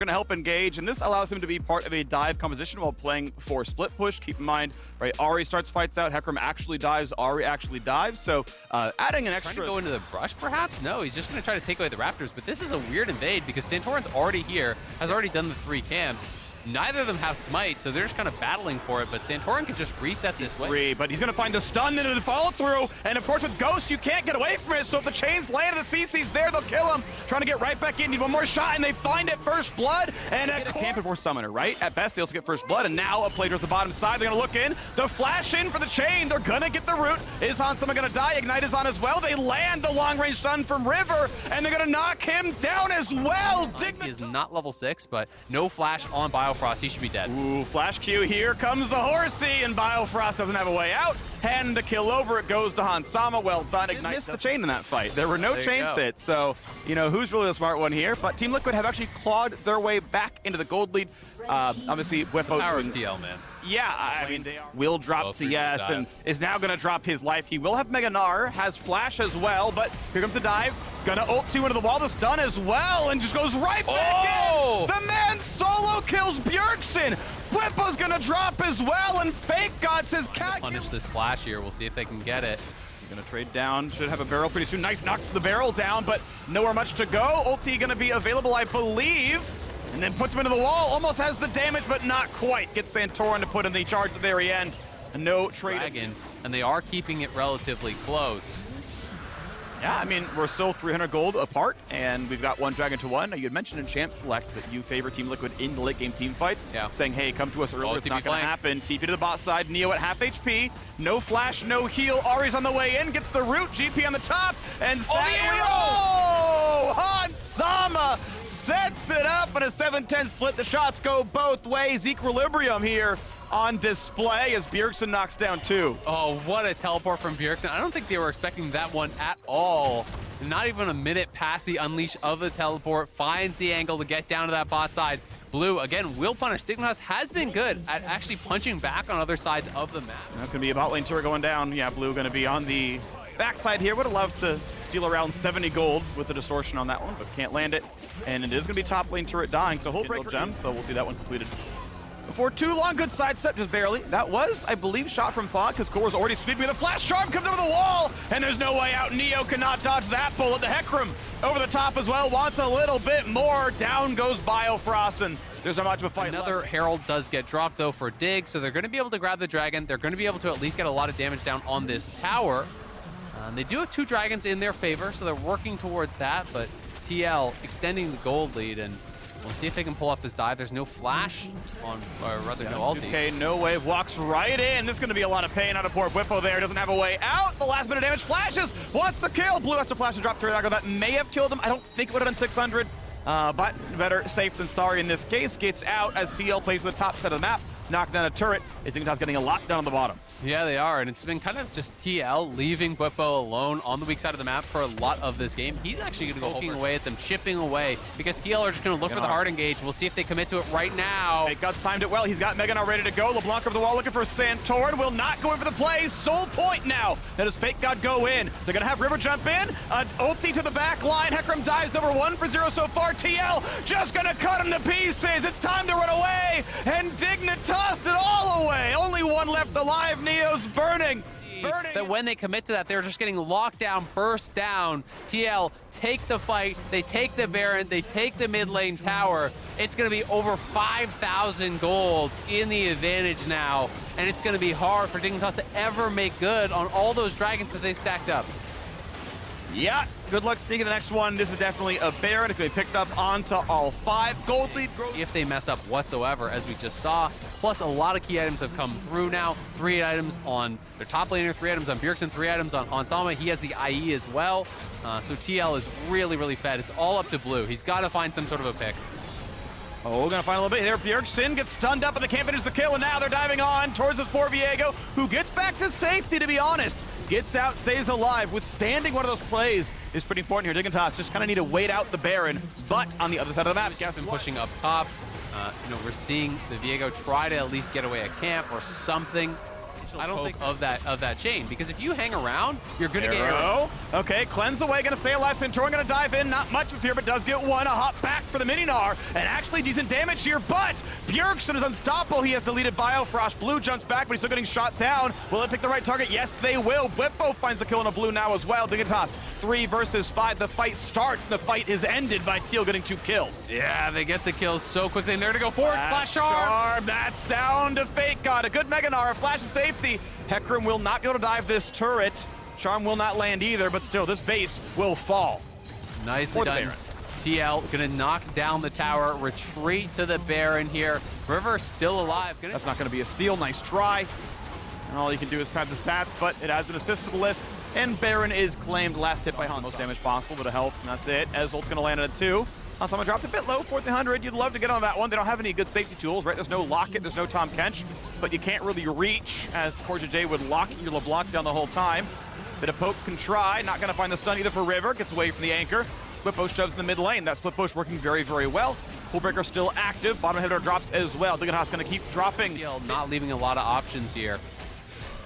going to help engage, and this allows him to be part of a dive composition while playing for split push. Keep in mind, right, Ari starts fights out, Hecarim actually dives, Ari actually dives, so adding an extra... Trying to go into the brush, perhaps? No, he's just going to try to take away the Raptors, but this is a weird invade because Santorin's already here, has already done the 3 camps. Neither of them have smite, so they're just kind of battling for it, but Santorin can just reset this way. But he's going to find the stun into the follow-through, and of course with Ghost, you can't get away from it, so if the chains land and the CC's there, they'll kill him. Trying to get right back in, need one more shot, and they find it, first blood, and a camp before Summoner, right? At best, they also get first blood, and now a play towards the bottom side. They're going to look in, the flash in for the chain, they're going to get the root. Is Han Summer going to die? Ignite is on as well. They land the long-range stun from River, and they're going to knock him down as well. He is not level 6, but no flash on Biofrost, he should be dead. Ooh, flash Q, here comes the horsey, and Biofrost doesn't have a way out. Hand the kill over, it goes to Hansama, well done. Ignite missed the chain in that fight. There were no chains hit, so, you know, who's really the smart one here? But Team Liquid have actually clawed their way back into the gold lead. Obviously, with power of TL, man. Yeah, I mean, will drop CS and is now going to drop his life. He will have Mega Gnar, has flash as well, but here comes the dive. Gonna ult 2 into the wall, the stun as well, and just goes right back in! The man solo kills Bjergsen! Bwipo's gonna drop as well, and Fake Gods his calculation. Punish this flash here, we'll see if they can get it. Gonna trade down, should have a barrel pretty soon. Nice, knocks the barrel down, but nowhere much to go. Ulti gonna be available, I believe. And then puts him into the wall, almost has the damage, but not quite. Gets Santorin to put in the charge at the very end. And no trade. Dragon, and they are keeping it relatively close. Yeah, I mean, we're still 300 gold apart, and we've got 1 Dragon to 1. Now, you had mentioned in Champ Select that you favor Team Liquid in the late-game team fights, saying, hey, come to us earlier, it's not going to happen. TP to the bot side, Neo at half HP, no flash, no heal. Ari's on the way in, gets the root, GP on the top, and Hansama sets it up in a 7-10 split. The shots go both ways. Equilibrium here on display as Bjergsen knocks down 2. Oh, what a teleport from Bjergsen. I don't think they were expecting that one at all. Not even a minute past the unleash of the teleport, finds the angle to get down to that bot side. Blue, again, will punish. Dignitas has been good at actually punching back on other sides of the map. And that's going to be a bot lane turret going down. Yeah, Blue going to be on the backside here. Would have loved to steal around 70 gold with the distortion on that one, but can't land it. And it is going to be top lane turret dying, so he'll break gems, so we'll see that one completed. Before too long, good sidestep, just barely. That was, I believe, shot from Fog, because Core's already sweeping with a flash charm, comes over the wall, and there's no way out. Neo cannot dodge that bullet. The Hecarim over the top as well, wants a little bit more. Down goes Biofrost, and there's not much of a fight Another left. Herald does get dropped, though, for Dig, so they're going to be able to grab the Dragon. They're going to be able to at least get a lot of damage down on this tower. They do have 2 Dragons in their favor, so they're working towards that, but TL extending the gold lead, and we'll see if they can pull off this dive. There's no flash on, or rather no ulti. Okay, no wave, walks right in. This is going to be a lot of pain out of poor Bwipo there. Doesn't have a way out. The last bit of damage, flashes, wants the kill. Blue has to flash and drop turret. That may have killed him. I don't think it would have done 600, but better safe than sorry in this case. Gets out as TL plays for the top set of the map. Knock down a turret. Dignitas getting a lot done on the bottom. Yeah, they are, and it's been kind of just TL leaving Bwipo alone on the weak side of the map for a lot of this game. He's actually going to go poking away at them, chipping away, because TL are just going to look for the hard engage. We'll see if they commit to it right now. Hey, Guts timed it well. He's got Mega Gnar ready to go. LeBlanc over the wall looking for Santorin. Will not go in for the play. Soul point now. That is Fake God go in. They're going to have River jump in. Ulti to the back line. Hecarim dives over 1 for 0 so far. TL just going to cut him to pieces. It's time to run away, and Dignitas it all away. Only 1 left alive. Neo's burning. That when they commit to that, they're just getting locked down, burst down. TL take the fight, they take the Baron, they take the mid lane tower. It's going to be over 5,000 gold in the advantage now, and it's going to be hard for Dignitas to ever make good on all those dragons that they've stacked up. Yeah, good luck sneaking the next one. This is definitely a Baron. It's going to be picked up onto all 5. Gold lead. If they mess up whatsoever, as we just saw. Plus, a lot of key items have come through now. 3 items on their top laner, 3 items on Bjergsen, 3 items on Hansama. He has the IE as well. So TL is really, really fed. It's all up to Blue. He's got to find some sort of a pick. Oh, we're going to find a little bit there. Bjergsen gets stunned up, and they can't finish the kill, and now they're diving on towards this poor Viego, who gets back to safety, to be honest. Gets out, stays alive. Withstanding one of those plays is pretty important here. Dignitas just kind of need to wait out the Baron, but on the other side of the map, He's been pushing up top. We're seeing the Viego try to at least get away a camp or something. I don't think of that chain, because if you hang around, you're gonna get arrow. Okay, cleanse away, gonna stay alive. Centurion gonna dive in, not much of here, but does get one. A hop back for the Mininar, and actually decent damage here, but Bjergsen is unstoppable. He has deleted Biofrost. Blue jumps back, but he's still getting shot down. Will it pick the right target? Yes, they will. Whippo finds the kill on a blue now as well. Dignitas, 3 versus 5. The fight starts, and the fight is ended by Teal getting 2 kills. Yeah, they get the kills so quickly, and they're gonna go forward. Flash charm. That's down to Fake God. A good Meganar, a flash of safety. Hecarim will not be able to dive this turret. Charm will not land either, but still, this base will fall. Nicely done. TL gonna knock down the tower, retreat to the Baron here. River still alive. That's not gonna be a steal. Nice try. And all you can do is pad the stats, but it adds an assist to the list. And Baron is claimed last hit by Han. Most damage possible, but a health, and that's it. Ezreal's gonna land at a 2. Someone dropped a bit low, 1400. You'd love to get on that one. They don't have any good safety tools, right? There's no Locket, there's no Tom Kench, but you can't really reach as Corja J would lock your LeBlanc down the whole time. Bit of poke can try, not gonna find the stun either for River. Gets away from the anchor. Split Push shoves in the mid lane. That Split Push working very, very well. Poolbreaker still active. Bottom hitter drops as well. Dignitas gonna keep dropping. Not leaving a lot of options here.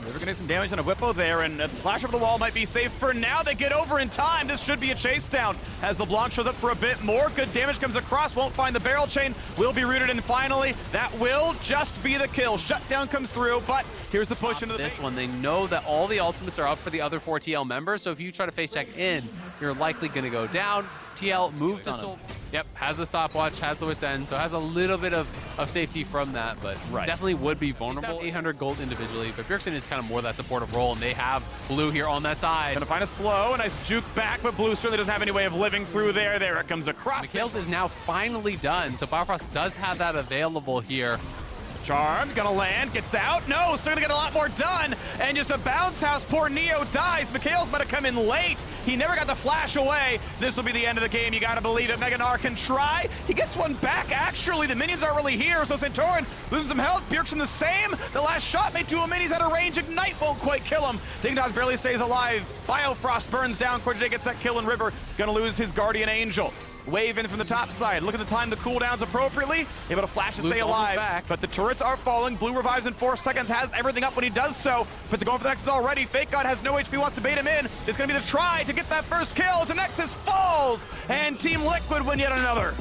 River gonna get some damage on a Whippo there, and a flash over the wall might be safe for now. They get over in time. This should be a chase down as LeBlanc shows up for a bit more. Good damage comes across, won't find the barrel chain, will be rooted, and finally, that will just be the kill. Shutdown comes through, but here's the push into this one. They know that all the ultimates are up for the other 4 TL members, so if you try to face check in, you're likely gonna go down. TL move to Soul. Yep, has the stopwatch, has the wit's end, so has a little bit of safety from that, but definitely would be vulnerable. 800 gold individually, but Bjergsen is kind of more that supportive role, and they have Blue here on that side. Gonna find a slow, a nice juke back, but Blue certainly doesn't have any way of living through there. There it comes across. Mikhail's is now finally done, so Biofrost does have that available here. Charm, gonna land, gets out. No, still gonna get a lot more done. And just a bounce house, poor Neo dies. Mikhail's about to come in late. He never got the flash away. This will be the end of the game, you gotta believe it. Meganar can try. He gets one back, actually. The minions aren't really here, so Centurion losing some health. Bjergsen the same. The last shot made 2 minis out of range. Ignite won't quite kill him. Dignitas barely stays alive. Biofrost burns down. Corja gets that kill in River. Gonna lose his Guardian Angel. Wave in from the top side. Look at the time the cooldowns appropriately. Able to flash to stay alive. But the turrets are falling. Blue revives in 4 seconds. Has everything up when he does so. But they're going for the Nexus already. Fake God has no HP. Wants to bait him in. It's going to be the try to get that first kill as the Nexus falls. And Team Liquid win yet another.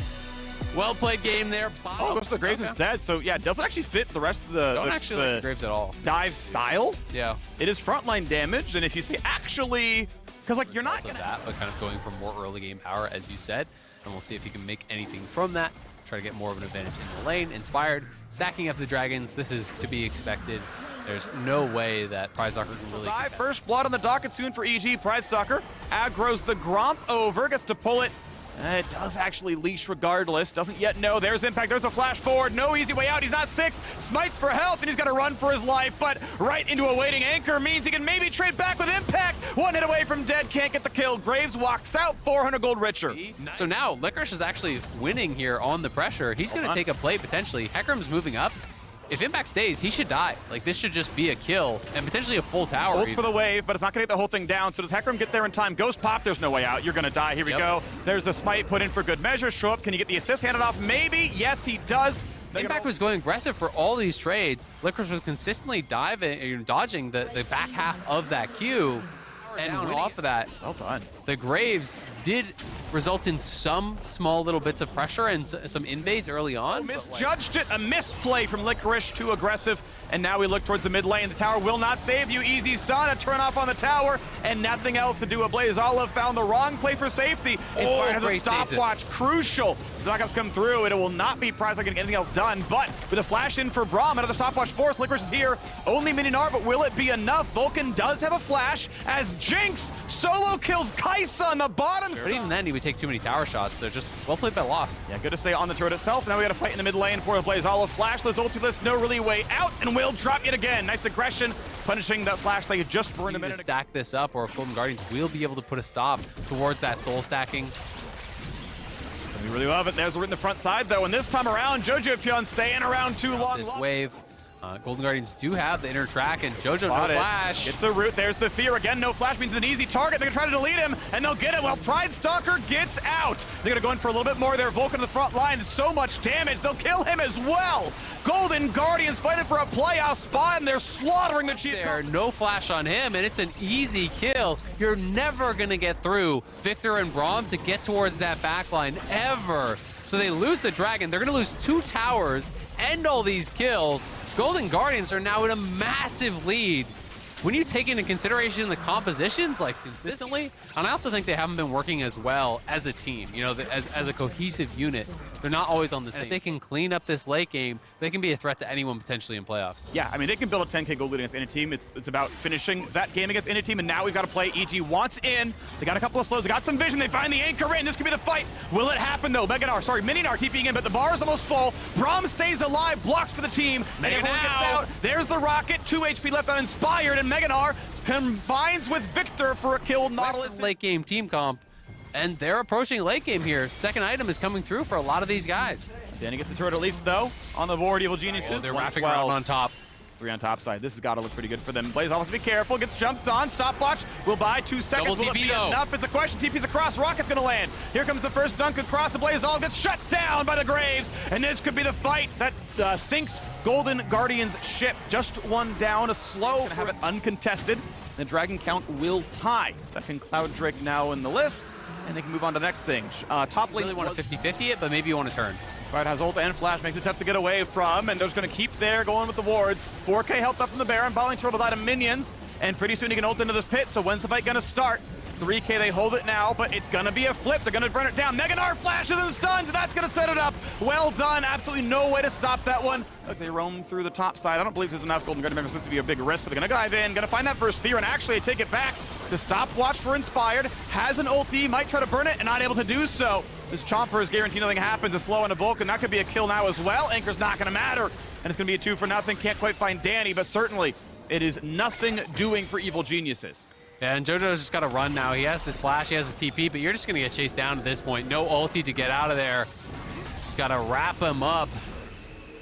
Well played game there. Oh, goes to the Graves instead. So yeah, it doesn't actually fit the rest of the, Don't actually like the Graves at all. Dive style. Yeah. It is frontline damage. And if you say actually, because like you're not going to. That, but kind of going for more early game power, as you said. And we'll see if he can make anything from that. Try to get more of an advantage in the lane. Inspired, stacking up the dragons. This is to be expected. There's no way that PrizeStalker can really get that. First blood on the docket soon for EG. PrizeStalker aggroes the Gromp over. Gets to pull it. It does actually leash regardless. Doesn't yet know. There's Impact. There's a flash forward. No easy way out. He's not 6. Smites for health, and he's got to run for his life. But right into a waiting anchor means he can maybe trade back with Impact. 1 hit away from dead. Can't get the kill. Graves walks out. 400 gold richer. So now Licorice is actually winning here on the pressure. He's going to take a play potentially. Hecarim's moving up. If Impact stays, he should die. Like, this should just be a kill and potentially a full tower. Ult for the wave, but it's not going to get the whole thing down. So does Hecarim get there in time? Ghost pop, there's no way out. You're going to die. Here we go. There's the smite put in for good measure. Show up. Can you get the assist handed off? Maybe. Yes, he does. Impact was going aggressive for all these trades. Licorice was consistently dodging the back half of that queue. And off of that, well done. The Graves did result in some small little bits of pressure and some invades early on. Misjudged it, a misplay from Licorice, too aggressive. And now we look towards the mid lane. The tower will not save you. Easy stun, a turn off on the tower, and nothing else to do. Ablaze Olive found the wrong play for safety. Inspired has a stopwatch, crucial. The knockups come through, and it will not be PrizeStalker getting anything else done. But with a flash in for Braum, another stopwatch force. Licorice is here. Only Mininar, but will it be enough? Vulcan does have a flash as Jinx solo kills Kaisa on the bottom side. But even then, he would take too many tower shots. So just well played by Lost. Yeah, good to stay on the turret itself. Now we got to fight in the mid lane for Ablaze Olive. Flashless, ultiless, no really way out, and will drop yet again. Nice aggression, punishing that flash they had just burned a minute ago. Stack this up, or if Golden Guardians will be able to put a stop towards that soul stacking. We really love it. There's a in the front side, though, and this time around, Jojo Pion staying around too long. This wave, Golden Guardians do have the inner track, and JoJo no Spot it. flash. It's the root. There's the fear. Again, no flash means an easy target. They're going to try to delete him, and they'll get him. Well, Pride Stalker gets out. They're going to go in for a little bit more there. Vulcan to the front line. So much damage. They'll kill him as well. Golden Guardians fighting for a playoff spot, and they're slaughtering the Chief. There, no flash on him, and it's an easy kill. You're never going to get through Victor and Braum to get towards that backline, ever. So they lose the Dragon. They're going to lose 2 towers, end all these kills. Golden Guardians are now in a massive lead. When you take into consideration the compositions, like consistently, and I also think they haven't been working as well as a team, you know, as a cohesive unit. They're not always on the same. If they can clean up this late game, they can be a threat to anyone potentially in playoffs. Yeah, I mean, they can build a 10K gold lead against any team. It's about finishing that game against any team, and now we've got to play. EG wants in. They got a couple of slows. They got some vision. They find the anchor in. This could be the fight. Will it happen, though? Mininar TPing in, but the bar is almost full. Braum stays alive, blocks for the team, and everyone gets out. There's the rocket. 2 HP left on Inspired, and Meganar combines with Victor for a kill. Nautilus. Late game team comp, and they're approaching late game here. Second item is coming through for a lot of these guys. Danny gets the turret at least, though, on the board. Evil Geniuses. Oh, they're wrapping around on top. 3 on top side. This has got to look pretty good for them. Blaze almost be careful. Gets jumped on. Stopwatch will buy 2 seconds. Double Will it TP be though. enough? Is the question. TP's across. Rocket's going to land. Here comes the first dunk across. The Blaze all gets shut down by the Graves. And this could be the fight that sinks Golden Guardians' ship. Just one down. A slow. Going to have it uncontested. The Dragon count will tie. Second Cloud Drake now in the list. And they can move on to the next thing. Top lane. Really want to 50-50 it, but maybe you want to turn. Sprite has ult and flash, makes it tough to get away from, and they're just going to keep there going with the wards. 4K health up from the Baron, Bottling Turtle died of minions, and pretty soon he can ult into this pit, so when's the fight going to start? 3K, they hold it now, but it's going to be a flip. They're going to burn it down. Meganar flashes and stuns, and that's going to set it up. Well done. Absolutely no way to stop that one as they roam through the top side. I don't believe there's enough Golden Guardian members to be a big risk, but they're going to dive in, going to find that first fear, and actually take it back to Stopwatch for Inspired. Has an ulti, might try to burn it, and not able to do so. This Chomper is guaranteed nothing happens. A slow on a Vulcan. That could be a kill now as well. Anchor's not going to matter, and it's going to be a 2 for nothing. Can't quite find Danny, but certainly it is nothing doing for Evil Geniuses. Yeah, and JoJo's just got to run now. He has his flash, he has his TP, but you're just going to get chased down at this point. No ulti to get out of there. Just got to wrap him up.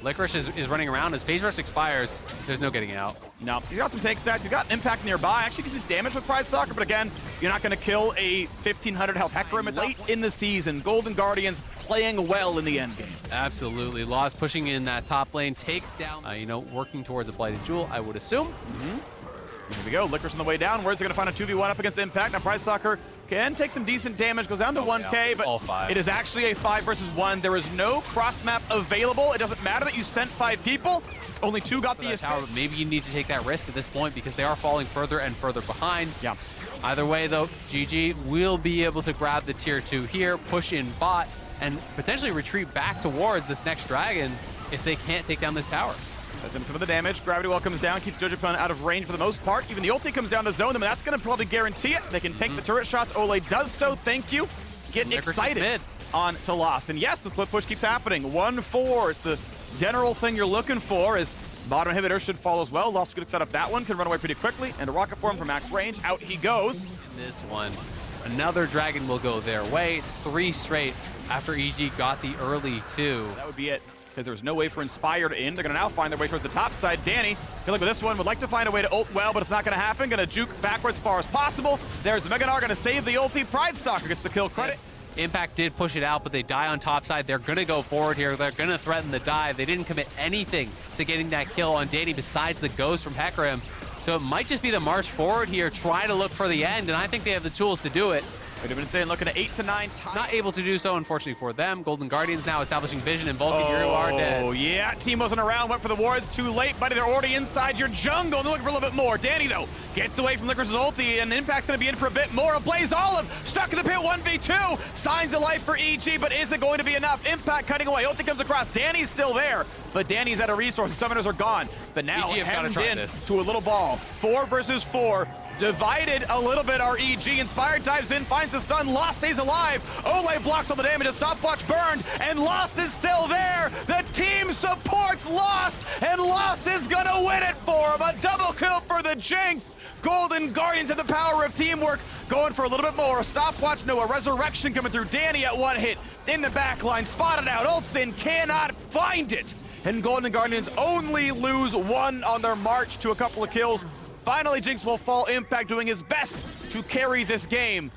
Licorice is running around. As Phase Rush expires, there's no getting out. No, he's got some tank stats. He's got impact nearby. Actually, gets damage with Pride Stalker, but again, you're not going to kill a 1,500 health Hecarim late in the season. Golden Guardians playing well in the end game. Absolutely. Lost pushing in that top lane, takes down, working towards a Blighted Jewel, I would assume. Here we go. Licorice on the way down. Where's it going to find a 2v1 up against Impact? Now, Pride Stalker can take some decent damage. Goes down to 1K, but all 5. It is actually a 5 versus 1. There is no cross map available. It doesn't matter that you sent 5 people. Only 2 got the assist. Tower, but maybe you need to take that risk at this point because they are falling further and further behind. Yeah. Either way, though, GG will be able to grab the tier 2 here, push in bot, and potentially retreat back towards this next dragon if they can't take down this tower. That's him some of the damage. Gravity Well comes down, keeps JoJo out of range for the most part. Even the ulti comes down to zone them, and that's going to probably guarantee it. They can take the turret shots. Ole does so. Thank you. Get excited on to Lost. And yes, the split push keeps happening. 1-4. It's the general thing you're looking for. Is bottom inhibitor should fall as well. Lost could set up that one. Can run away pretty quickly. And a rocket form from max range. Out he goes. This one. Another dragon will go their way. It's 3 straight after EG got the early 2. That would be it. Because there's no way for Inspired in. They're going to now find their way towards the top side. Danny, good luck with this one. Would like to find a way to ult well, but it's not going to happen. Going to juke backwards as far as possible. There's Meganar going to save the ulti. Pride Stalker gets the kill credit. Impact did push it out, but they die on top side. They're going to go forward here. They're going to threaten the dive. They didn't commit anything to getting that kill on Danny besides the ghost from Hecarim. So it might just be the march forward here. Try to look for the end, and I think they have the tools to do it. We'd have been saying looking at 8 to 9 times. Not able to do so, unfortunately for them. Golden Guardians now establishing vision, and Vulcan, you are dead. Oh, yeah. Team wasn't around, went for the wards too late, buddy. They're already inside your jungle. They're looking for a little bit more. Danny, though, gets away from Licorice's ulti, and Impact's going to be in for a bit more. A Blaze Olive stuck in the pit, 1v2. Signs of life for EG, but is it going to be enough? Impact cutting away. Ulti comes across. Danny's still there, but Danny's out of resources. Summoners are gone. But now hemmed in to a little ball. 4 versus 4. Divided a little bit are EG. Inspired dives in, finds the stun. Lost stays alive. Ole blocks all the damage. A stopwatch burned, and Lost is still there. The team supports Lost, and Lost is gonna win it for him. A double kill for the Jinx. Golden Guardians have the power of teamwork. Going for a little bit more. A stopwatch, no, a resurrection coming through. Danny at 1 hit in the back line. Spotted out. Ults in, cannot find it. and Golden Guardians only lose 1 on their march to a couple of kills. Finally, Jinx will fall. Impact doing his best to carry this game.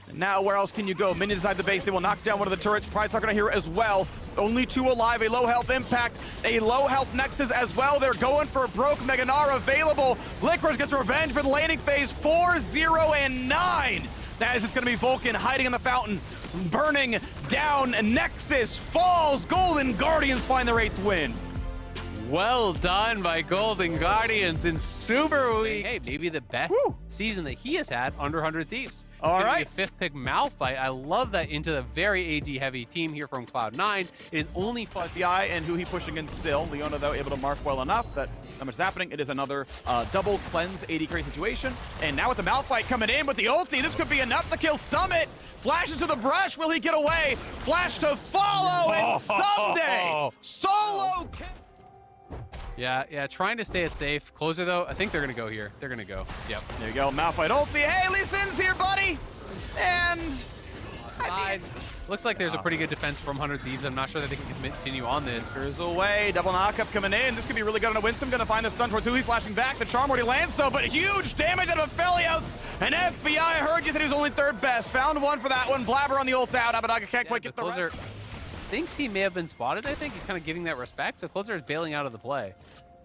And now, where else can you go? Minions inside the base. They will knock down one of the turrets. Pride's not going to hear as well. Only 2 alive. A low health Impact. A low health Nexus as well. They're going for a broke Meganar available. Licorice gets revenge for the laning phase. 4, 0, and 9. That is, it's going to be Vulcan hiding in the fountain. Burning down. Nexus falls. Golden Guardians find their 8th win. Well done by Golden Guardians in Super Week. Hey, maybe the best season that he has had under 100 Thieves. All right. Be a 5th pick Malphite. I love that into the very AD heavy team here from Cloud9. It is only fun. FBI and who he pushing in still. Leona, though, able to mark well enough that not much is happening. It is another double cleanse AD carry situation. And now with the Malphite coming in with the ulti, this could be enough to kill Summit. Flash into the brush. Will he get away? Flash to follow, and someday solo kill. Yeah, trying to stay it safe. Closer, though, I think they're going to go here. They're going to go. Yep. There you go, Malphite ulti. Hey, Lee Sin's here, buddy! And... looks like there's a pretty good defense from 100 Thieves. I'm not sure that they can continue on this. There's away. Double knockup coming in. This could be really good on a Winsome. Going to find the stun towards Hui, flashing back. The charm already lands, though, but huge damage out of Aphelios. And FBI, I heard you said he was only 3rd best. Found one for that one. Blabber on the ult out. Abadaga can't quite get the Closer rest. thinks he may have been spotted. I think he's kind of giving that respect, so Closer is bailing out of the play.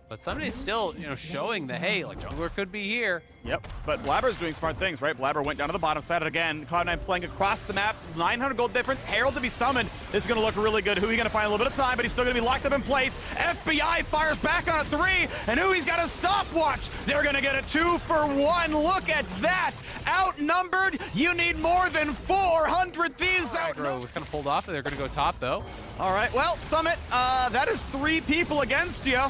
But somebody's still, showing that, hey, like, jungler could be here. Yep, but Blabber's doing smart things, right? Blabber went down to the bottom side again. Cloud9 playing across the map. 900 gold difference. Herald to be summoned. This is going to look really good. Hui going to find a little bit of time, but he's still going to be locked up in place. FBI fires back on a 3, and Hui's got a stopwatch. They're going to get a 2 for 1. Look at that. Outnumbered. You need more than 400 Thieves out. Was kind of pulled off. They're going to go top, though. All right, well, Summit, that is 3 people against you.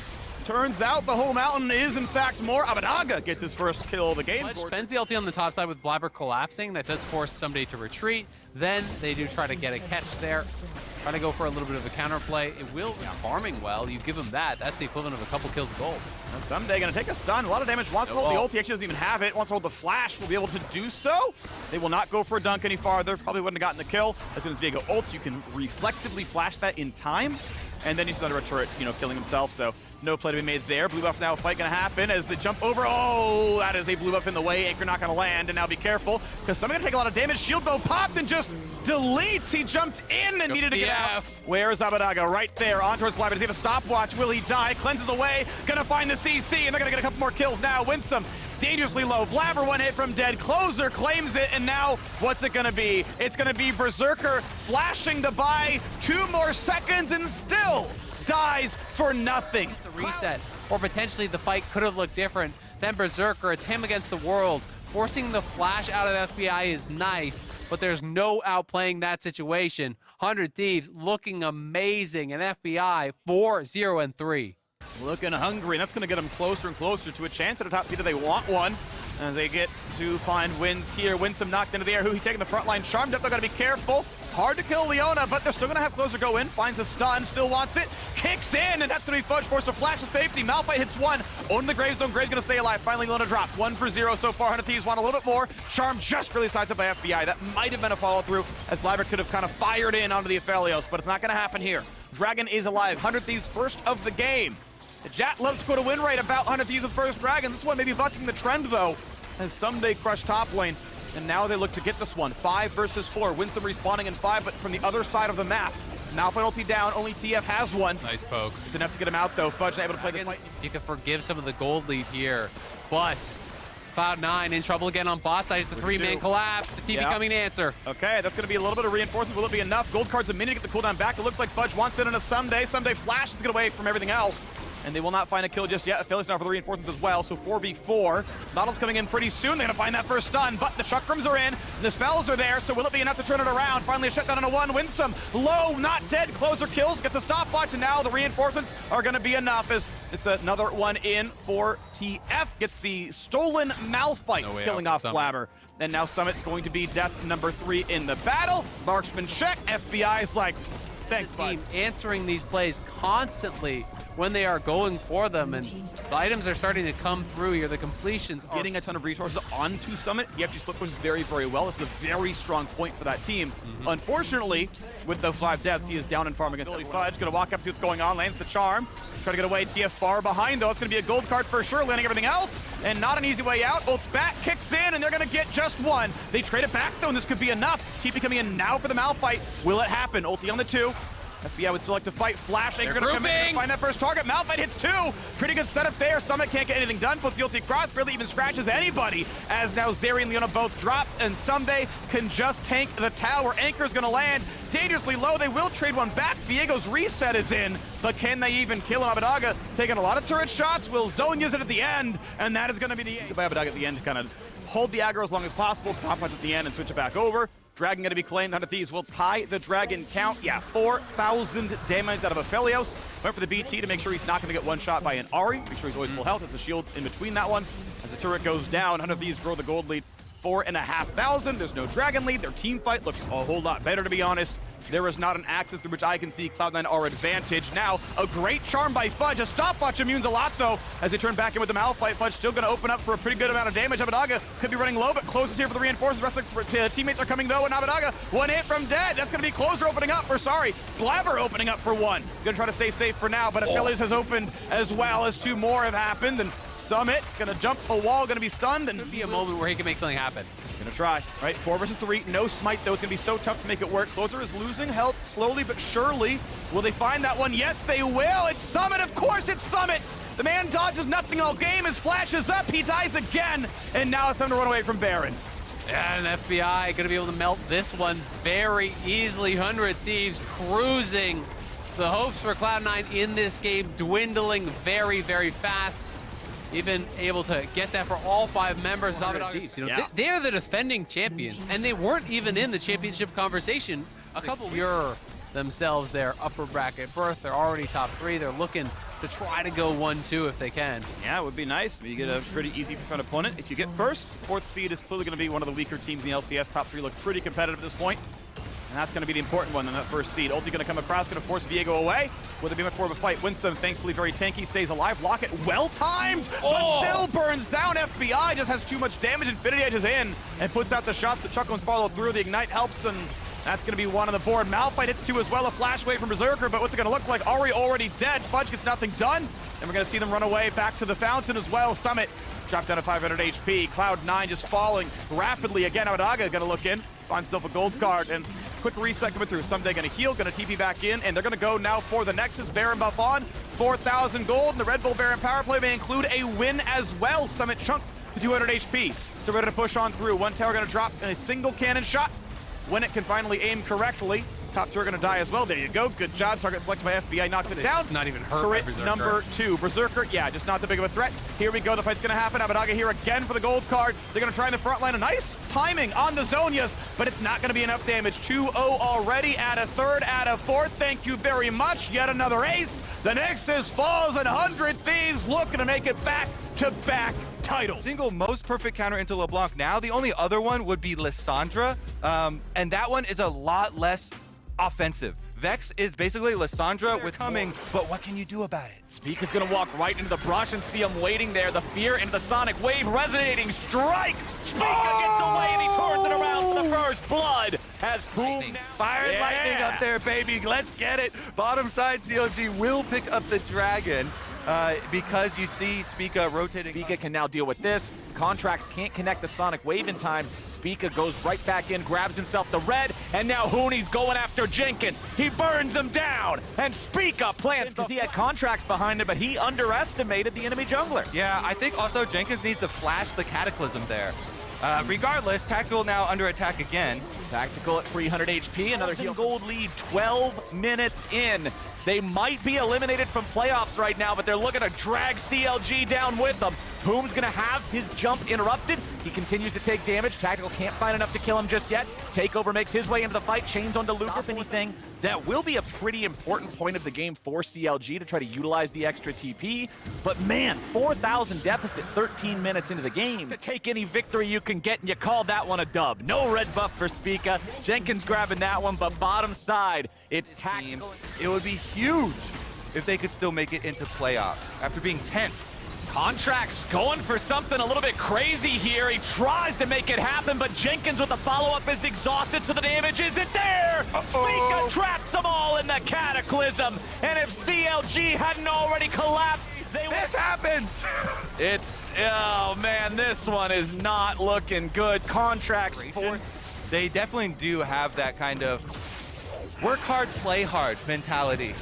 Turns out the whole mountain is, in fact, more. Abadaga gets his first kill of the game. Spends the ulti on the top side with Blabber collapsing. That does force somebody to retreat. Then they do try to get a catch there. Try to go for a little bit of a counterplay. It will be farming well. You give him that. That's the equivalent of a couple kills of gold. Now Someday going to take a stun. A lot of damage. Wants to hold the ult. He actually doesn't even have it. Wants to hold the flash. Will be able to do so. They will not go for a dunk any farther. Probably wouldn't have gotten the kill. As soon as Viego ults, you can reflexively flash that in time. And then he's under a turret, killing himself. So no play to be made there. Blue buff now, fight going to happen as the jump over. Oh, that is a blue buff in the way. Anchor not going to land. And now be careful, because someone's going to take a lot of damage. Shield bow popped and just deletes. He jumped in and needed to get out. Where's Abadaga? Right there. On towards Blabber. Does he have a stopwatch? Will he die? Cleanses away. Going to find the CC, and they're going to get a couple more kills now. Winsome. Dangerously low. Blabber 1 hit from dead. Closer claims it, and now what's it going to be? It's going to be Berserker flashing to buy 2 more seconds and still dies for nothing. The reset, or potentially the fight could have looked different than Berserker. It's him against the world. Forcing the flash out of FBI is nice, but there's no outplaying that situation. 100 Thieves looking amazing, and FBI 4, 0, and 3. Looking hungry, and that's going to get them closer and closer to a chance at a top seed if they want one. As they get to find wins here. Winsome knocked into the air. Hui taking the front line. Charmed up, they're going to be careful. Hard to kill Leona, but they're still going to have Closer go in. Finds a stun, still wants it. Kicks in, and that's going to be Fudge forced to flash to safety. Malphite hits 1. Own the Grave Zone. Grave's going to stay alive. Finally, Leona drops. 1 for 0 so far. 100 Thieves want a little bit more. Charm just really sides up by FBI. That might have been a follow-through, as Blabber could have kind of fired in onto the Aphelios, but it's not going to happen here. Dragon is alive. 100 Thieves first of the game. The Jat loves to go to win rate about 100 Thieves with first Dragon. This one may be bucking the trend, though, as Someday crushed top lane. And now they look to get this one. 5 versus 4. Winsome respawning in 5, but from the other side of the map. Malphite ulti down. Only TF has 1. Nice poke. It's enough to get him out, though. Fudge not able to play the fight. You can forgive some of the gold lead here, but Cloud9 in trouble again on bot side. It's a 3-man collapse. The TV coming to answer. Okay, that's going to be a little bit of reinforcement. Will it be enough? Gold card's a minute to get the cooldown back. It looks like Fudge wants it in a Someday. Someday flashes to get away from everything else. And they will not find a kill just yet. Aphelios now for the reinforcements as well. So 4v4. Noddle's coming in pretty soon. They're going to find that first stun. But the chakrams are in. The spells are there. So will it be enough to turn it around? Finally a shutdown on a 1. Winsome. Low, not dead. Closer kills. Gets a stopwatch. And now the reinforcements are going to be enough. As it's another one in for TF. Gets the stolen Malphite, killing off Blabber. And now Summit's going to be death number 3 in the battle. Marksman check. FBI's like, thanks, bud. Team answering these plays constantly when they are going for them, and the items are starting to come through here. The completions are getting a ton of resources onto Summit. He actually split pushes very, very well. This is a very strong point for that team. Unfortunately, with the 5 deaths, he is down in farm against Fudge. Gonna walk up, see what's going on, lands the charm. Try to get away, TF far behind though. It's gonna be a gold card for sure, landing everything else, and not an easy way out. Ult's back, kicks in, and they're gonna get just one. They trade it back though, and this could be enough. TP coming in now for the Malphite. Will it happen? Ulti on the 2. FBI would still like to fight. Flash Anchor gonna come in and find that first target. Malphite hits 2. Pretty good setup there. Summit can't get anything done. Puts the ulti across. Barely even scratches anybody. As now Zeri and Leona both drop, and Someday can just tank the tower. Anchor's gonna land dangerously low. They will trade one back. Viego's reset is in, but can they even kill him? Abadaga taking a lot of turret shots. Will Zone use it at the end, and that is gonna be the end. Goodbye Abadaga at the end to kind of hold the aggro as long as possible. Stop punch at the end and switch it back over. Dragon going to be claimed. 100 Thieves will tie the Dragon count. Yeah, 4,000 damage out of Aphelios. Went for the BT to make sure he's not going to get one shot by an Ahri. Make sure he's always full health. It's a shield in between that one. As the turret goes down, 100 Thieves grow the gold lead 4,500. There's no Dragon lead. Their team fight looks a whole lot better, to be honest. There is not an axis through which I can see Cloud9 are advantage. Now, a great charm by Fudge. A stopwatch immunes a lot, though, as they turn back in with the Malphite. Fudge still going to open up for a pretty good amount of damage. Abadaga could be running low, but closes here for the reinforcements. The rest of the teammates are coming, though, and Abadaga, one hit from dead. That's going to be Closer opening up for, Blabber opening up for 1. Going to try to stay safe for now, but Aphelios has opened as well, as 2 more have happened, and Summit gonna jump a wall, gonna be stunned, and could be a moment where he can make something happen. Gonna try, right? 4 versus 3, no smite though. It's gonna be so tough to make it work. Closer is losing health slowly but surely. Will they find that one? Yes, they will. It's Summit, of course it's Summit. The man dodges nothing all game. His flash is up, he dies again, and now it's time to run away from Baron. And FBI gonna be able to melt this one very easily. 100 Thieves cruising. The hopes for Cloud9 in this game dwindling very, very fast. Even able to get that for all 5 members of Thieves. You know, they're the defending champions, and they weren't even in the championship conversation a couple years themselves their upper bracket berth. They're already top 3. They're looking to try to go 1-2 if they can. Yeah, it would be nice. You get a pretty easy front opponent. If you get first, 4th seed is clearly going to be one of the weaker teams in the LCS. Top 3 look pretty competitive at this point. And that's going to be the important one in that first seed. Ulti going to come across, going to force Viego away. Will there be much more of a fight? Winston, thankfully, very tanky, stays alive. Locket, well-timed, but still burns down. FBI just has too much damage. Infinity Edge is in and puts out the shots. The Chuck ones follow through. The Ignite helps, and that's going to be 1 on the board. Malphite hits 2 as well. A flash wave from Berserker, but what's it going to look like? Ahri already dead. Fudge gets nothing done. And we're going to see them run away back to the fountain as well. Summit dropped down to 500 HP. Cloud9 just falling rapidly. Again, Abadaga going to look in, finds himself a gold card, and quick reset coming through. Someday going to heal, going to TP back in, and they're going to go now for the Nexus. Baron buff on, 4,000 gold, and the Red Bull Baron power play may include a win as well. Summit chunked to 200 HP. Still ready to push on through. 1 tower going to drop in a single cannon shot. When it can finally aim correctly. Top 2 are going to die as well. There you go. Good job. Target selected by FBI. Knocks it down. It's not even hurt. Turret number 2. Berserker, yeah, just not that big of a threat. Here we go. The fight's going to happen. Abadaga here again for the gold card. They're going to try in the front line. A nice timing on the Zonias, but it's not going to be enough damage. 2-0 already. Add a 3rd, add a 4th. Thank you very much. Yet another ace. The Nexus falls, and 100 Thieves looking to make it back-to-back titles. Single most perfect counter into LeBlanc now. The only other one would be Lissandra, and that one is a lot less offensive. Vex is basically Lissandra with coming, but what can you do about it? Speak is going to walk right into the brush and see him waiting there. The fear into the Sonic Wave resonating. Strike! Speaka gets away and he turns it around for the first blood. As Boom Fire and lightning up there, baby. Let's get it. Bottom side, CLG will pick up the Dragon. Because you see Speaka rotating. Speaka can now deal with this. Contracts can't connect the Sonic Wave in time. Speaka goes right back in, grabs himself the red, and now Hooney's going after Jenkins. He burns him down, and Speaka plants because he had Contracts behind him, but he underestimated the enemy jungler. Yeah, I think also Jenkins needs to flash the Cataclysm there. Regardless, Tactical now under attack again. Tactical at 300 HP, another heal. Gold lead 12 minutes in. They might be eliminated from playoffs right now, but they're looking to drag CLG down with them. Boom's gonna have his jump interrupted. He continues to take damage. Tactical can't find enough to kill him just yet. Takeover makes his way into the fight. Chains onto Luke. If anything, that will be a pretty important point of the game for CLG to try to utilize the extra TP. But man, 4,000 deficit 13 minutes into the game. To take any victory you can get, and you call that one a dub. No red buff for Speaka. Jenkins grabbing that one, but bottom side, it's Tactical. It would be huge if they could still make it into playoffs after being 10th. Contracts going for something a little bit crazy here. He tries to make it happen, but Jenkins with the follow-up is exhausted, so the damage isn't there. Spica traps them all in the Cataclysm, and if CLG hadn't already collapsed, This happens! oh man, this one is not looking good. Contracts forced. They definitely do have that kind of work hard, play hard mentality.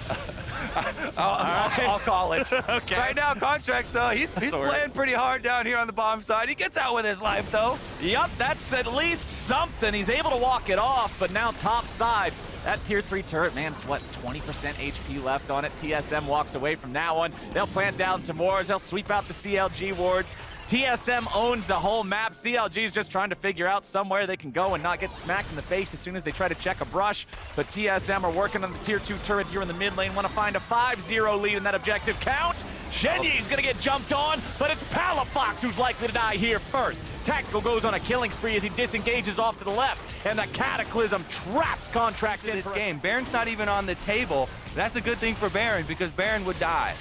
I'll call it. Okay. Right now, Contracts, he's playing pretty hard down here on the bottom side. He gets out with his life, though. Yep, that's at least something. He's able to walk it off, but now top side. That tier 3 turret, man, it's what, 20% HP left on it. TSM walks away from that one. They'll plant down some wards. They'll sweep out the CLG wards. TSM owns the whole map. CLG is just trying to figure out somewhere they can go and not get smacked in the face as soon as they try to check a brush. But TSM are working on the tier 2 turret here in the mid lane. Want to find a 5-0 lead in that objective count. Shenyi's going to get jumped on, but it's Palafox who's likely to die here first. Tactical goes on a killing spree as he disengages off to the left, and the Cataclysm traps Contracts in This game, Baron's not even on the table. That's a good thing for Baron because Baron would die.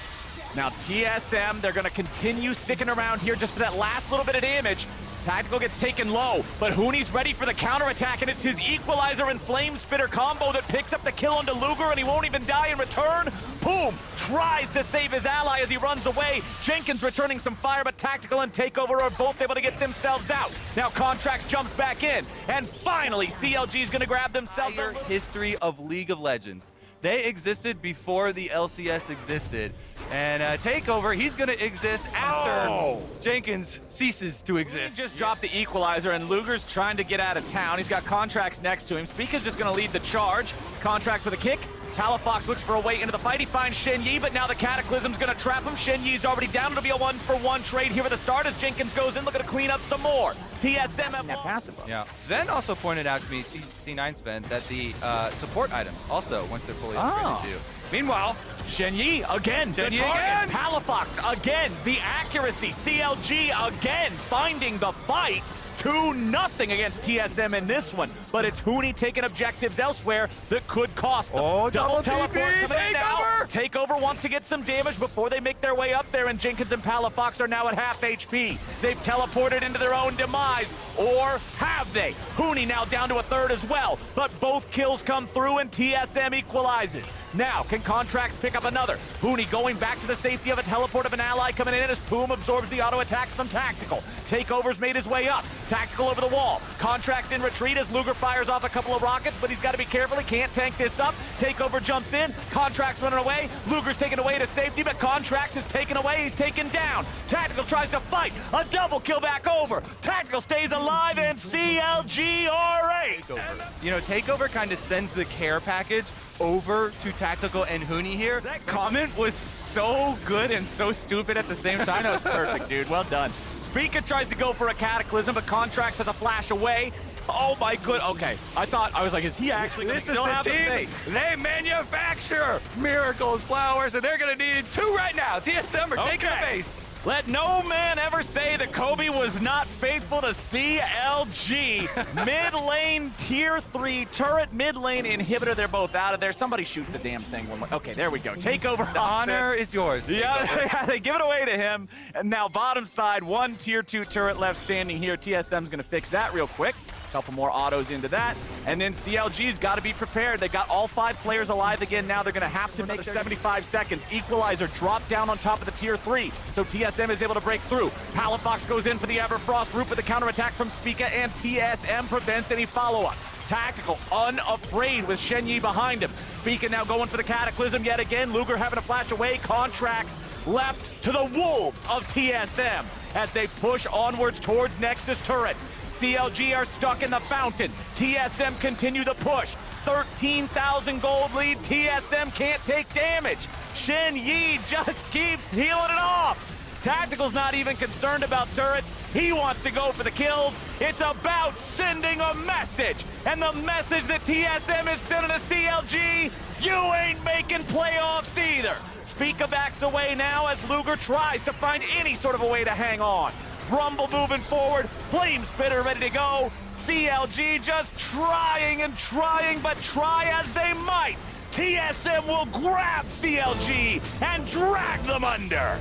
Now TSM, they're going to continue sticking around here just for that last little bit of damage. Tactical gets taken low, but Hooney's ready for the counterattack, and it's his Equalizer and Flame Spitter combo that picks up the kill onto Luger, and he won't even die in return. Boom! Tries to save his ally as he runs away. Jenkins returning some fire, but Tactical and Takeover are both able to get themselves out. Now Contracts jumps back in, and finally CLG's going to grab themselves a history of League of Legends. They existed before the LCS existed. And Takeover, he's going to exist after Jenkins ceases to exist. He just dropped the Equalizer, and Luger's trying to get out of town. He's got Contracts next to him. Spica's just going to lead the charge. Contracts with a kick. Palafox looks for a way into the fight. He finds Shenyi, but now the Cataclysm's going to trap him. Shenyi's already down. It'll be a 1-for-1 trade here at the start as Jenkins goes in, looking to clean up some more. TSM have that passive. Yeah. Sven also pointed out to me, C9 Sven, that the support items also, once they're fully upgraded, do. Meanwhile, Shenyi again, the target. Again. Palafox again, the accuracy. CLG again finding the fight. 2-0 against TSM in this one, but it's Hooney taking objectives elsewhere that could cost them. Oh, double double teleport TP, coming in now. Takeover! Takeover wants to get some damage before they make their way up there, and Jenkins and Palafox are now at half HP. They've teleported into their own demise, or have they? Hooney now down to a third as well, but both kills come through and TSM equalizes. Now, can Contracts pick up another? Hooney going back to the safety of a teleport of an ally coming in as Poom absorbs the auto attacks from Tactical. Takeover's made his way up. Tactical over the wall. Contracts in retreat as Luger fires off a couple of rockets, but he's got to be careful. He can't tank this up. Takeover jumps in. Contracts running away. Luger's taken away to safety, but Contracts is taken away. He's taken down. Tactical tries to fight. A double kill back over. Tactical stays alive, and CLG R8. You know, Takeover kind of sends the care package over to Tactical and Hooney here. That comment was so good and so stupid at the same time. That was perfect, dude. Well done. Spica tries to go for a Cataclysm, but Contracts has a flash away. Oh my good. Okay, I was like, is he actually going to still have the thing? They manufacture miracles, flowers, and they're going to need 2 right now. TSM are taking the base. Let no man ever say that Kobe was not faithful to CLG. Mid lane tier 3 turret, mid lane inhibitor. They're both out of there. Somebody shoot the damn thing. Okay, there we go. Takeover. The honor is yours. Yeah, they give it away to him. And now bottom side, 1 tier 2 turret left standing here. TSM's going to fix that real quick. Couple more autos into that, and then CLG's got to be prepared. They got all 5 players alive again now. They're going to have to make 75 seconds. Equalizer dropped down on top of the tier 3, so TSM is able to break through. Palafox goes in for the Everfrost root with the counterattack from Spica, and TSM prevents any follow-up. Tactical, unafraid with Shenyi behind him. Spica now going for the Cataclysm yet again. Luger having to flash away. Contracts left to the wolves of TSM as they push onwards towards Nexus turrets. CLG are stuck in the fountain. TSM continue the push. 13,000 gold lead. TSM can't take damage. Shenyi just keeps healing it off. Tactical's not even concerned about turrets. He wants to go for the kills. It's about sending a message. And the message that TSM is sending to CLG, you ain't making playoffs either. Spica backs away now as Luger tries to find any sort of a way to hang on. Rumble moving forward, Flame Spitter ready to go. CLG just trying and trying, but try as they might. TSM will grab CLG and drag them under.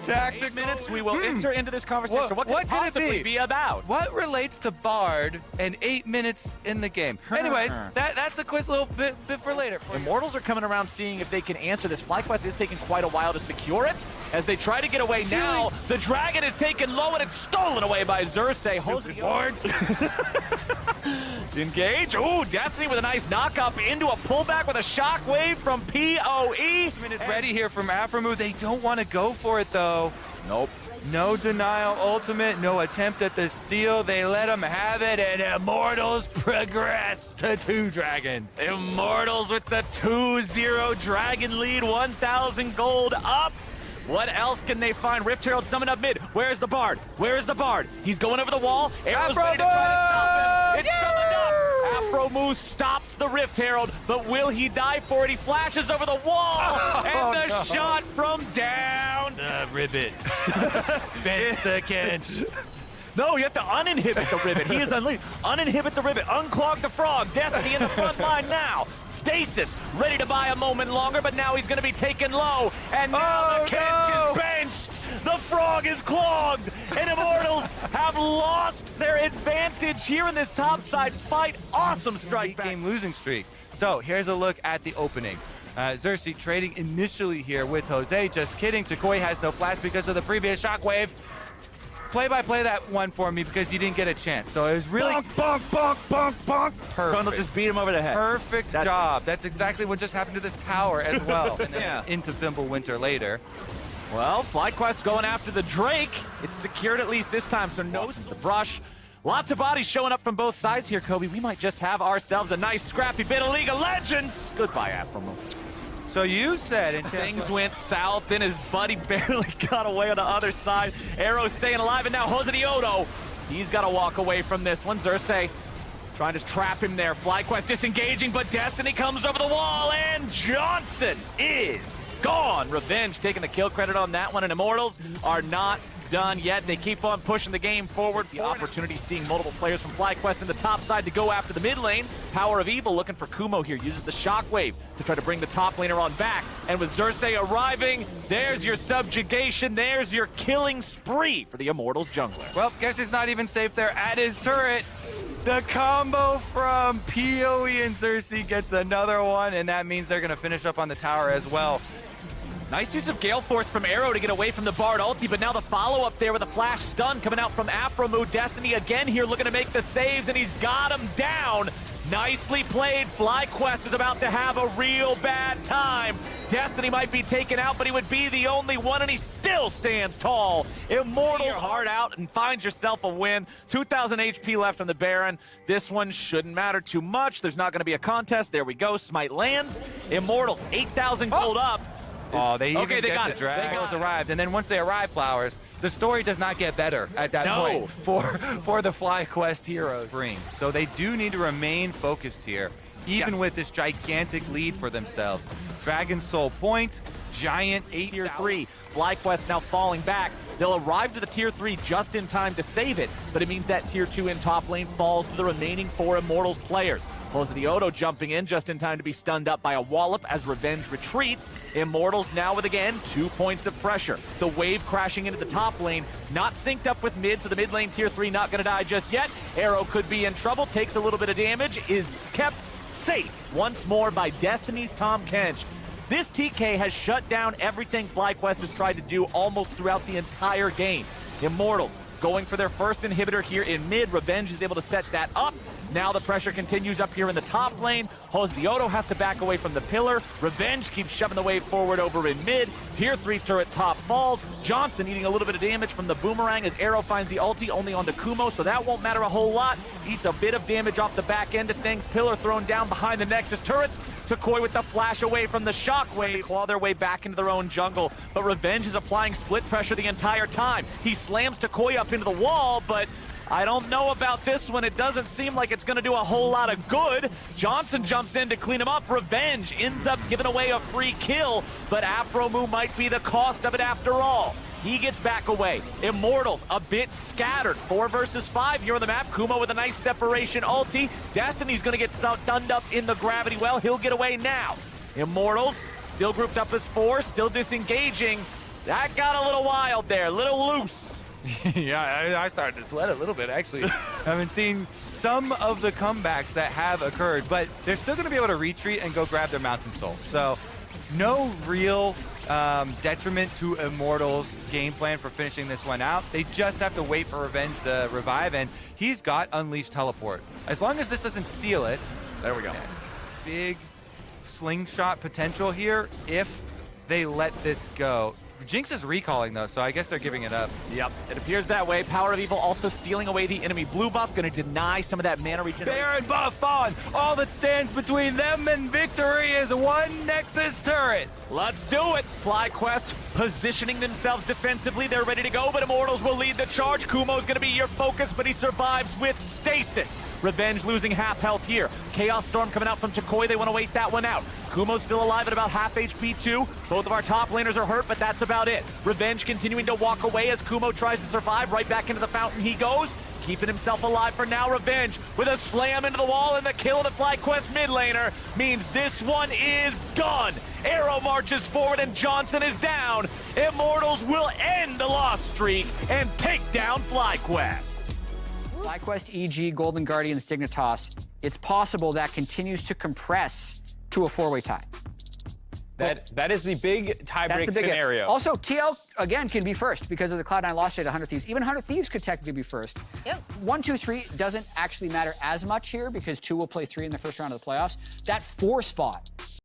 8 minutes, we will enter into this conversation. What could it possibly be about? What relates to Bard and 8 minutes in the game? Anyways, that's a quiz little bit for later. Immortals are coming around seeing if they can answer this. FlyQuest is taking quite a while to secure it. As they try to get away now, the dragon is taken low and it's stolen away by Xerxes. Boards. Engage. Ooh, Destiny with a nice knock-up into a pullback with a shockwave from PoE. Minutes ready here from Aframu. They don't want to go for it, though. Nope. No denial ultimate, no attempt at the steal. They let him have it, and Immortals progress to 2 dragons. Immortals with the 2-0 dragon lead, 1,000 gold up. What else can they find? Rift Herald summoned up mid. Where's the Bard? Where's the Bard? He's going over the wall. Arrow's ready to try to stop him. It's summoned up. Afromu stops the Rift Herald, but will he die for it? He flashes over the wall, and the shot from down. Ribbit. Bent the catch. No, you have to uninhibit the ribbit. He is unleashed. Uninhibit the ribbit. Unclog the frog. Destiny in the front line now. Stasis ready to buy a moment longer, but now he's going to be taken low. And now the Kench is benched. The frog is clogged. And Immortals have lost their advantage here in this topside fight. Awesome strike back. Game losing streak. So here's a look at the opening. Xerxes trading initially here with Jose. Just kidding. Takoi has no flash because of the previous shockwave. Play-by-play that one for me because you didn't get a chance. So it was really bonk. Perfect. Grundle just beat him over the head. Perfect job. That's exactly what just happened to this tower as well. And then into Fimbulwinter later. Well, FlyQuest going after the Drake. It's secured at least this time, so no the brush. Lots of bodies showing up from both sides here, Kobe. We might just have ourselves a nice scrappy bit of League of Legends. Goodbye, Afromo. So you said things went south, and his buddy barely got away on the other side. Arrow staying alive, and now Hosediodo, he's got to walk away from this one. Xerxes trying to trap him there. FlyQuest disengaging, but Destiny comes over the wall, and Johnson is gone. Revenge taking the kill credit on that one, and Immortals are not done yet. They keep on pushing the game forward. The opportunity seeing multiple players from FlyQuest in the top side to go after the mid lane. Power of Evil looking for Kumo here. Uses the shockwave to try to bring the top laner on back. And with Xerxes arriving, there's your subjugation. There's your killing spree for the Immortals jungler. Well, guess he's not even safe there at his turret. The combo from PoE and Xerxes gets another one, and that means they're going to finish up on the tower as well. Nice use of Gale Force from Arrow to get away from the Bard ulti, but now the follow-up there with a flash stun coming out from Afromu. Destiny again here looking to make the saves, and he's got him down. Nicely played. FlyQuest is about to have a real bad time. Destiny might be taken out, but he would be the only one, and he still stands tall. Immortal hard out and finds yourself a win. 2,000 HP left on the Baron. This one shouldn't matter too much. There's not going to be a contest. There we go. Smite lands. Immortals, 8,000 gold up. Oh, they even they get got the it. Dragons arrived, and then once they arrive, Flowers, the story does not get better at that point for the FlyQuest heroes. So they do need to remain focused here, even with this gigantic lead for themselves. Dragon Soul Point, giant 8 Tier 3. FlyQuest now falling back. They'll arrive to the Tier 3 just in time to save it, but it means that Tier 2 in top lane falls to the remaining 4 Immortals players. Hosediodo jumping in just in time to be stunned up by a wallop as Revenge retreats. Immortals now with, again, 2 points of pressure. The wave crashing into the top lane, not synced up with mid, so the mid lane Tier 3 not going to die just yet. Arrow could be in trouble, takes a little bit of damage, is kept safe once more by Destiny's Tahm Kench. This TK has shut down everything FlyQuest has tried to do almost throughout the entire game. Immortals going for their first inhibitor here in mid. Revenge is able to set that up. Now the pressure continues up here in the top lane. Hosediodo has to back away from the pillar. Revenge keeps shoving the wave forward over in mid. Tier 3 turret top falls. Johnson eating a little bit of damage from the boomerang as Arrow finds the ulti only onto Kumo, so that won't matter a whole lot. Eats a bit of damage off the back end of things. Pillar thrown down behind the Nexus turrets. Takoi with the flash away from the shockwave. Claw their way back into their own jungle, but Revenge is applying split pressure the entire time. He slams Takoi up into the wall, but I don't know about this one. It doesn't seem like it's going to do a whole lot of good. Johnson jumps in to clean him up. Revenge ends up giving away a free kill, but Afromu might be the cost of it after all. He gets back away. Immortals a bit scattered. 4 versus 5 here on the map. Kumo with a nice separation ulti. Destiny's going to get stunned up in the gravity well. He'll get away now. Immortals still grouped up as 4, still disengaging. That got a little wild there, a little loose. Yeah, I started to sweat a little bit, actually. I've been seeing some of the comebacks that have occurred, but they're still going to be able to retreat and go grab their Mountain Soul. So no real detriment to Immortals' game plan for finishing this one out. They just have to wait for Revenge to revive, and he's got Unleashed Teleport. As long as this doesn't steal it, There we go. big slingshot potential here if they let this go. Jinx is recalling though, so I guess they're giving it up. Yep, it appears that way. Power of Evil also stealing away the enemy blue buff, gonna deny some of that mana regeneration. Baron buff on! All that stands between them and victory is one Nexus turret! Let's do it! FlyQuest positioning themselves defensively. They're ready to go, but Immortals will lead the charge. Kumo's gonna be your focus, but he survives with stasis. Revenge losing half health here. Chaos Storm coming out from Chakoi. They want to wait that one out. Kumo's still alive at about half HP too. Both of our top laners are hurt, but that's about it. Revenge continuing to walk away as Kumo tries to survive. Right back into the fountain he goes. Keeping himself alive for now. Revenge with a slam into the wall, and the kill of the FlyQuest mid laner means this one is done. Arrow marches forward and Johnson is down. Immortals will end the loss streak and take down FlyQuest. FlyQuest, EG, Golden Guardians, Dignitas, it's possible that continues to compress to a 4-way tie. That is the big tie-break That's the big scenario. Also, TL, again, can be first because of the Cloud9 loss rate at 100 Thieves. Even 100 Thieves could technically be first. Yep. 1, 2, 3 doesn't actually matter as much here because 2 will play 3 in the first round of the playoffs. That 4 spot